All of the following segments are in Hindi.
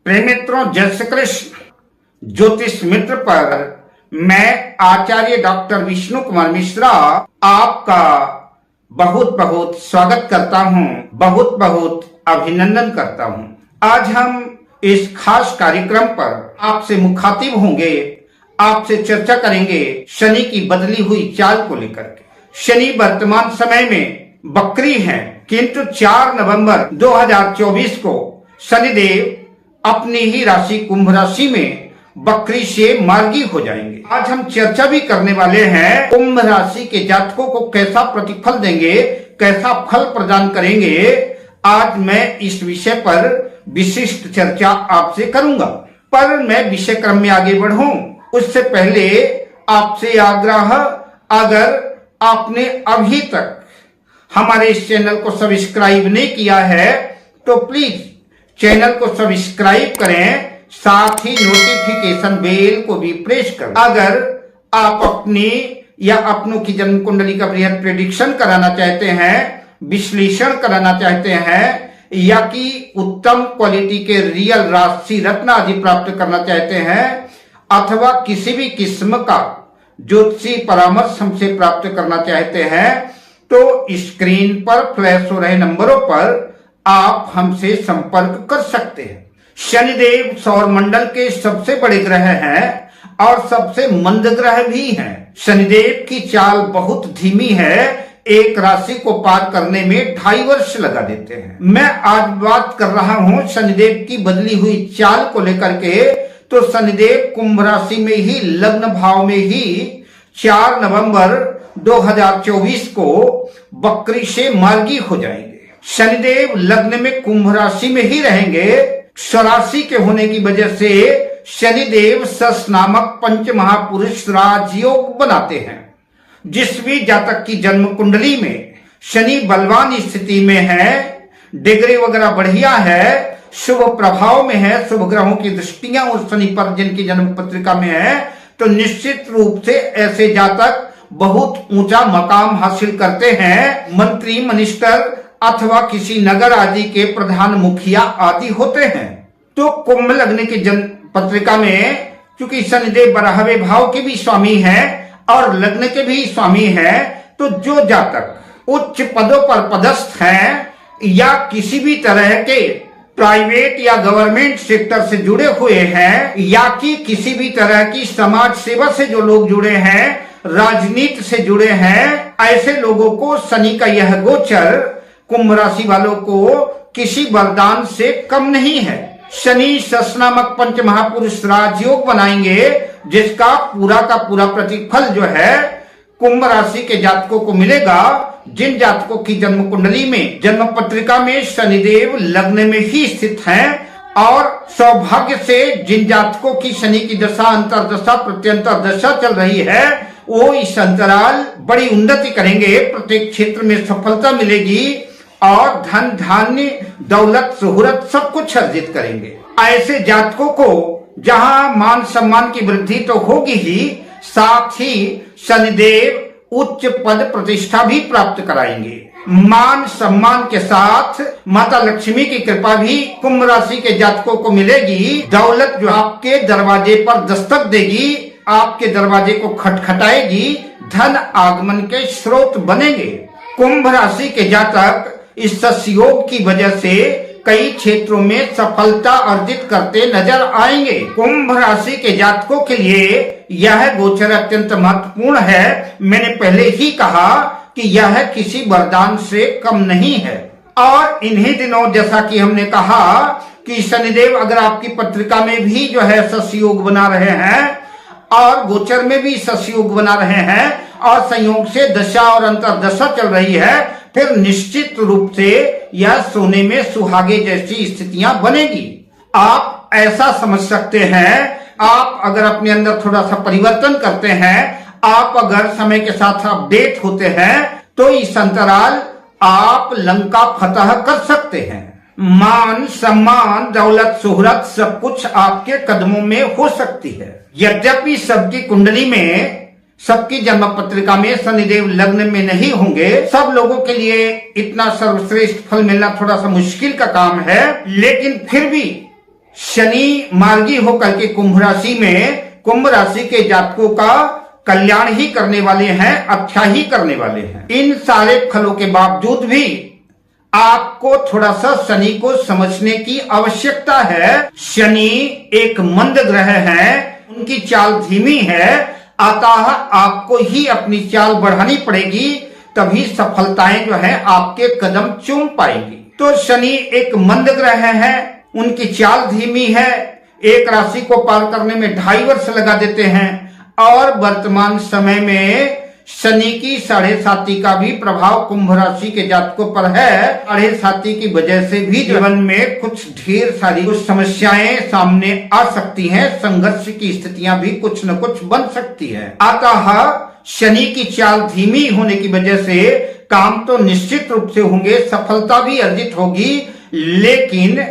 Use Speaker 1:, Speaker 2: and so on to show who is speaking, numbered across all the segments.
Speaker 1: प्रेम मित्रों, जय श्री कृष्ण। ज्योतिष मित्र पर मैं आचार्य डॉक्टर विष्णु कुमार मिश्रा आपका बहुत बहुत स्वागत करता हूं, बहुत बहुत अभिनंदन करता हूं। आज हम इस खास कार्यक्रम पर आपसे मुखातिब होंगे, आपसे चर्चा करेंगे शनि की बदली हुई चाल को लेकर के। शनि वर्तमान समय में वक्री हैं, किंतु 4 नवंबर 2024 को शनिदेव अपनी ही राशि कुंभ राशि में वक्री से मार्गी हो जाएंगे। आज हम चर्चा भी करने वाले हैं कुंभ राशि के जातकों को कैसा प्रतिफल देंगे, कैसा फल प्रदान करेंगे। आज मैं इस विषय पर विशिष्ट चर्चा आपसे करूंगा। पर मैं विषय क्रम में आगे बढ़ूं उससे पहले आपसे आग्रह, अगर आपने अभी तक हमारे इस चैनल को सब्सक्राइब नहीं किया है तो प्लीज चैनल को सब्सक्राइब करें, साथ ही नोटिफिकेशन बेल को भी प्रेस करें। अगर आप अपनी या अपनों की जन्म कुंडली का बृहद प्रेडिक्शन कराना चाहते हैं, विश्लेषण कराना चाहते हैं, या कि उत्तम क्वालिटी के रियल राशि रत्न आदि प्राप्त करना चाहते हैं, अथवा किसी भी किस्म का ज्योतिषी परामर्श हमसे प्राप्त करना चाहते हैं, तो स्क्रीन पर फ्लैश हो रहे नंबरों पर आप हमसे संपर्क कर सकते हैं। शनिदेव सौर मंडल के सबसे बड़े ग्रह हैं और सबसे मंद ग्रह भी हैं। शनिदेव की चाल बहुत धीमी है, एक राशि को पार करने में 2.5 वर्ष लगा देते हैं। मैं आज बात कर रहा हूं शनिदेव की बदली हुई चाल को लेकर के। तो शनिदेव कुंभ राशि में ही, लग्न भाव में ही 4 नवंबर 2024 को वक्री से मार्गी हो जाएंगे। शनिदेव लग्न में कुंभ राशि में ही रहेंगे। स्वराशि के होने की वजह से शनिदेव सस नामक पंच महापुरुष राजयोग बनाते हैं। जिस भी जातक की जन्म कुंडली में शनि बलवान स्थिति में है, डिग्री वगैरह बढ़िया है, शुभ प्रभाव में है, शुभ ग्रहों की दृष्टियां उस शनि पर जिनकी जन्म पत्रिका में है, तो निश्चित रूप से ऐसे जातक बहुत ऊंचा मकाम हासिल करते हैं। मंत्री, मिनिस्टर अथवा किसी नगर आदि के प्रधान मुखिया आदि होते हैं। तो कुंभ लग्न की जन्म पत्रिका में क्योंकि शनिदेव 12वें भाव के भी स्वामी हैं और लग्न के भी स्वामी हैं, तो जो जातक उच्च पदों पर पदस्थ हैं या किसी भी तरह के प्राइवेट या गवर्नमेंट सेक्टर से जुड़े हुए हैं, या कि किसी भी तरह की समाज सेवा से जो लोग जुड़े हैं, राजनीति से जुड़े हैं, ऐसे लोगों को शनि का यह गोचर कुंभ राशि वालों को किसी वरदान से कम नहीं है। शनि सस नामक पंच महापुरुष राजयोग बनाएंगे, जिसका पूरा का पूरा प्रतिफल जो है कुंभ राशि के जातकों को मिलेगा। जिन जातकों की जन्म कुंडली में, जन्म पत्रिका में शनिदेव लग्न में ही स्थित हैं, और सौभाग्य से जिन जातकों की शनि की दशा, अंतरदशा, प्रत्यंतर दशा चल रही है, वो इस अंतराल बड़ी उन्नति करेंगे, प्रत्येक क्षेत्र में सफलता मिलेगी और धन, धान्य, दौलत, शोहरत सब कुछ अर्जित करेंगे। ऐसे जातकों को जहां मान सम्मान की वृद्धि तो होगी ही, साथ ही शनिदेव उच्च पद प्रतिष्ठा भी प्राप्त कराएंगे। मान सम्मान के साथ माता लक्ष्मी की कृपा भी कुंभ राशि के जातकों को मिलेगी। दौलत जो आपके दरवाजे पर दस्तक देगी, आपके दरवाजे को खटखटाएगी, धन आगमन के स्रोत बनेंगे। कुंभ राशि के जातक इस ससयोग की वजह से कई क्षेत्रों में सफलता अर्जित करते नजर आएंगे। कुंभ राशि के जातकों के लिए यह गोचर अत्यंत महत्वपूर्ण है। मैंने पहले ही कहा कि यह किसी वरदान से कम नहीं है। और इन्हीं दिनों जैसा कि हमने कहा कि शनिदेव अगर आपकी पत्रिका में भी जो है ससयोग बना रहे हैं और गोचर में भी ससयोग बना रहे हैं और संयोग से दशा और अंतरदशा चल रही है, फिर निश्चित रूप से यह सोने में सुहागे जैसी स्थितियां बनेगी। आप ऐसा समझ सकते हैं, आप अगर अपने अंदर थोड़ा सा परिवर्तन करते हैं, आप अगर समय के साथ अपडेट होते हैं, तो इस अंतराल आप लंका फतह कर सकते हैं। मान सम्मान, दौलत, शोहरत सब कुछ आपके कदमों में हो सकती है। यद्यपि सबकी कुंडली में, सबकी जन्म पत्रिका में शनिदेव लग्न में नहीं होंगे, सब लोगों के लिए इतना सर्वश्रेष्ठ फल मिलना थोड़ा सा मुश्किल का काम है, लेकिन फिर भी शनि मार्गी होकर के कुंभ राशि में, कुंभ राशि के जातकों का कल्याण ही करने वाले हैं, अच्छा ही करने वाले हैं। इन सारे फलों के बावजूद भी आपको थोड़ा सा शनि को समझने की आवश्यकता है। शनि एक मंद ग्रह है, उनकी चाल धीमी है, अतः आपको ही अपनी चाल बढ़ानी पड़ेगी, तभी सफलताएं जो है आपके कदम चूम पाएंगी। तो शनि एक मंद ग्रह है, उनकी चाल धीमी है, एक राशि को पार करने में 2.5 वर्ष लगा देते हैं, और वर्तमान समय में शनि की 7.5 का भी प्रभाव कुंभ राशि के जातकों पर है। 7.5 की वजह से भी जीवन में कुछ ढेर सारी समस्याएं सामने आ सकती हैं, संघर्ष की स्थितियां भी कुछ न कुछ बन सकती है। अतः शनि की चाल धीमी होने की वजह से काम तो निश्चित रूप से होंगे, सफलता भी अर्जित होगी, लेकिन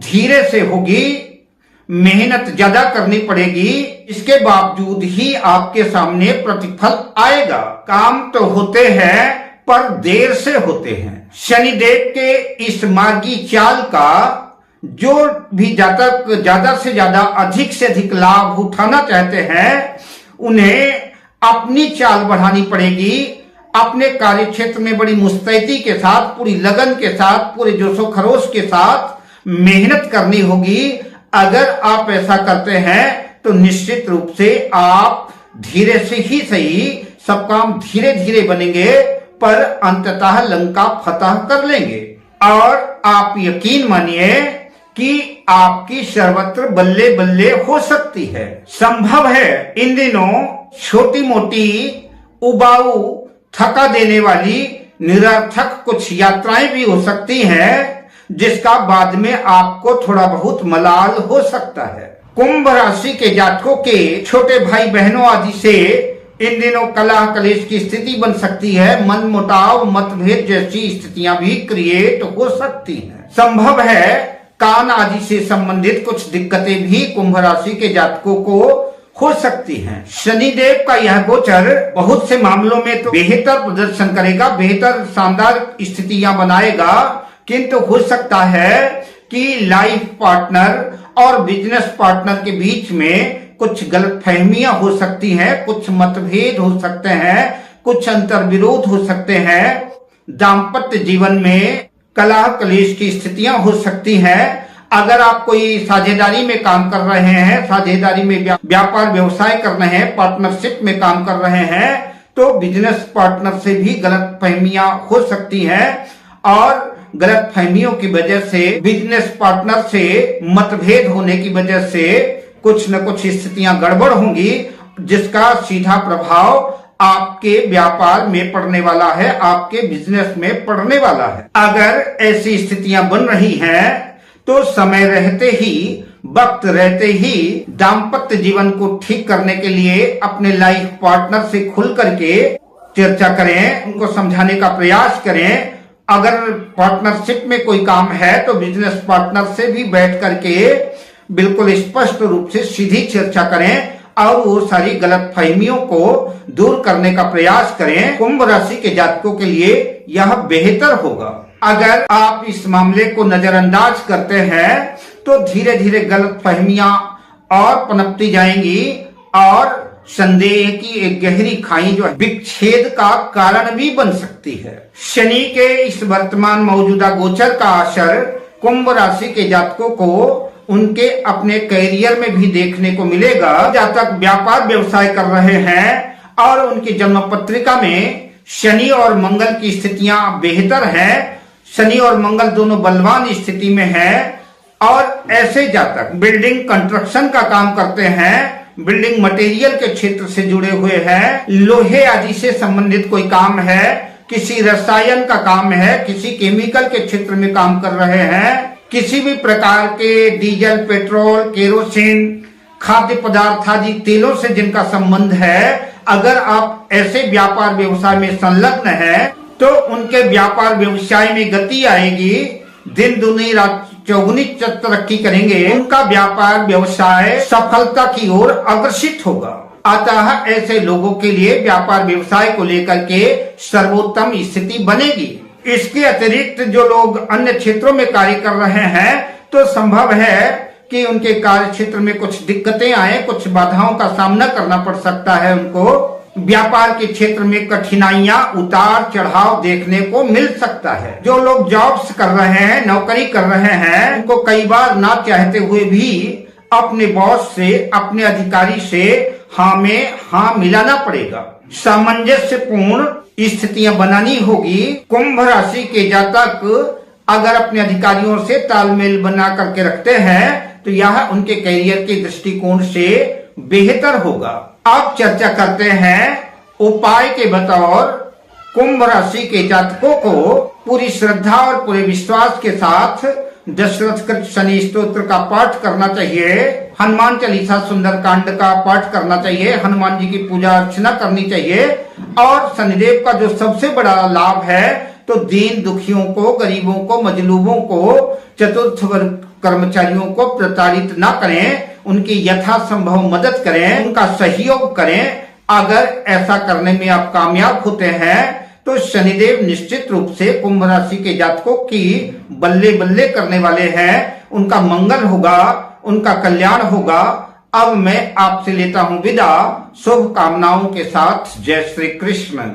Speaker 1: धीरे से होगी, मेहनत ज्यादा करनी पड़ेगी, इसके बावजूद ही आपके सामने प्रतिफल आएगा। काम तो होते हैं पर देर से होते हैं। शनिदेव के इस मार्गी चाल का जो भी जातक ज्यादा से ज्यादा अधिक से अधिक लाभ उठाना चाहते हैं, उन्हें अपनी चाल बढ़ानी पड़ेगी, अपने कार्य क्षेत्र में बड़ी मुस्तैदी के साथ, पूरी लगन के साथ, पूरे जोशो खरोश के साथ मेहनत करनी होगी। अगर आप ऐसा करते हैं तो निश्चित रूप से आप धीरे से ही सही, सब काम धीरे धीरे बनेंगे, पर अंततः लंका फतह कर लेंगे। और आप यकीन मानिए कि आपकी सर्वत्र बल्ले बल्ले हो सकती है। संभव है इन दिनों छोटी मोटी, उबाऊ, थका देने वाली, निरर्थक कुछ यात्राएं भी हो सकती हैं, जिसका बाद में आपको थोड़ा बहुत मलाल हो सकता है। कुंभ राशि के जातकों के छोटे भाई बहनों आदि से इन दिनों कलह कलेश की स्थिति बन सकती है, मन मुटाव, मतभेद जैसी स्थितियां भी क्रिएट हो सकती हैं। संभव है कान आदि से संबंधित कुछ दिक्कतें भी कुंभ राशि के जातकों को हो सकती हैं। शनिदेव का यह गोचर बहुत से मामलों में तो बेहतर प्रदर्शन करेगा, बेहतर शानदार स्थितियां बनाएगा, किंतु हो सकता है कि लाइफ पार्टनर और बिजनेस पार्टनर के बीच में कुछ गलतफहमियां हो सकती हैं, कुछ मतभेद हो सकते हैं, कुछ अंतर्विरोध हो सकते हैं, दाम्पत्य जीवन में कलह कलेश की स्थितियां हो सकती हैं। अगर आप कोई साझेदारी में काम कर रहे हैं, साझेदारी में व्यापार व्यवसाय कर रहे हैं, पार्टनरशिप में काम कर रहे हैं, तो बिजनेस पार्टनर से भी गलतफहमियां हो सकती हैं, और गलत फहमियों की वजह से, बिजनेस पार्टनर से मतभेद होने की वजह से कुछ न कुछ स्थितियां गड़बड़ होंगी, जिसका सीधा प्रभाव आपके व्यापार में पड़ने वाला है, आपके बिजनेस में पड़ने वाला है। अगर ऐसी स्थितियां बन रही हैं तो समय रहते ही, वक्त रहते ही दाम्पत्य जीवन को ठीक करने के लिए अपने लाइफ पार्टनर से खुल करके चर्चा करें, उनको समझाने का प्रयास करें। अगर पार्टनरशिप में कोई काम है तो बिजनेस पार्टनर से भी बैठ करके बिल्कुल स्पष्ट रूप से सीधी चर्चा करें और वो सारी गलतफहमियों को दूर करने का प्रयास करें। कुंभ राशि के जातकों के लिए यह बेहतर होगा। अगर आप इस मामले को नजरअंदाज करते हैं तो धीरे धीरे गलतफहमियां और पनपती जाएंगी और संदेह की एक गहरी खाई जो विच्छेद का कारण भी बन सकती है। शनि के इस वर्तमान मौजूदा गोचर का असर कुंभ राशि के जातकों को उनके अपने करियर में भी देखने को मिलेगा। जातक व्यापार व्यवसाय कर रहे हैं और उनकी जन्म पत्रिका में शनि और मंगल की स्थितियां बेहतर हैं, शनि और मंगल दोनों बलवान स्थिति में हैं, और ऐसे जातक बिल्डिंग कंस्ट्रक्शन का काम करते हैं, बिल्डिंग मटेरियल के क्षेत्र से जुड़े हुए हैं, लोहे आदि से संबंधित कोई काम है, किसी रसायन का काम है, किसी केमिकल के क्षेत्र में काम कर रहे हैं, किसी भी प्रकार के डीजल, पेट्रोल, केरोसिन, खाद्य पदार्थ आदि तेलों से जिनका संबंध है, अगर आप ऐसे व्यापार व्यवसाय में संलग्न हैं तो उनके व्यापार व्यवसाय में गति आएगी, दिन दुनी रात चौगुनी तरक्की करेंगे, उनका व्यापार व्यवसाय सफलता की ओर अग्रसित होगा। अतः ऐसे लोगों के लिए व्यापार व्यवसाय को लेकर के सर्वोत्तम स्थिति बनेगी। इसके अतिरिक्त जो लोग अन्य क्षेत्रों में कार्य कर रहे हैं तो संभव है कि उनके कार्य क्षेत्र में कुछ दिक्कतें आए, कुछ बाधाओं का सामना करना पड़ सकता है उनको। व्यापार के क्षेत्र में कठिनाइयां, उतार चढ़ाव देखने को मिल सकता है। जो लोग जॉब्स कर रहे हैं, नौकरी कर रहे हैं, उनको कई बार ना चाहते हुए भी अपने बॉस से, अपने अधिकारी से हाँ में हाँ मिलाना पड़ेगा। सामंजस्यपूर्ण स्थितियां बनानी होगी। कुंभ राशि के जातक अगर अपने अधिकारियों से तालमेल बना करके रखते हैं तो यह उनके करियर के दृष्टिकोण से बेहतर होगा। अब चर्चा करते हैं उपाय के बतौर कुंभ राशि के जातकों को पूरी श्रद्धा और पूरे विश्वास के साथ दशरथ कृत शनि स्तोत्र का पाठ करना चाहिए। हनुमान चालीसा सुंदरकांड का पाठ करना चाहिए। हनुमान जी की पूजा अर्चना करनी चाहिए। और शनिदेव का जो सबसे बड़ा लाभ है तो दीन दुखियों को, गरीबों को, मजलूबों को, चतुर्थ वर्ग कर्मचारियों को प्रताड़ित ना करें, उनकी यथासंभव मदद करें, उनका सहयोग करें। अगर ऐसा करने में आप कामयाब होते हैं तो शनिदेव निश्चित रूप से कुंभ राशि के जातकों की बल्ले बल्ले करने वाले हैं। उनका मंगल होगा, उनका कल्याण होगा। अब मैं आपसे लेता हूं विदा, शुभ कामनाओं के साथ। जय श्री कृष्ण।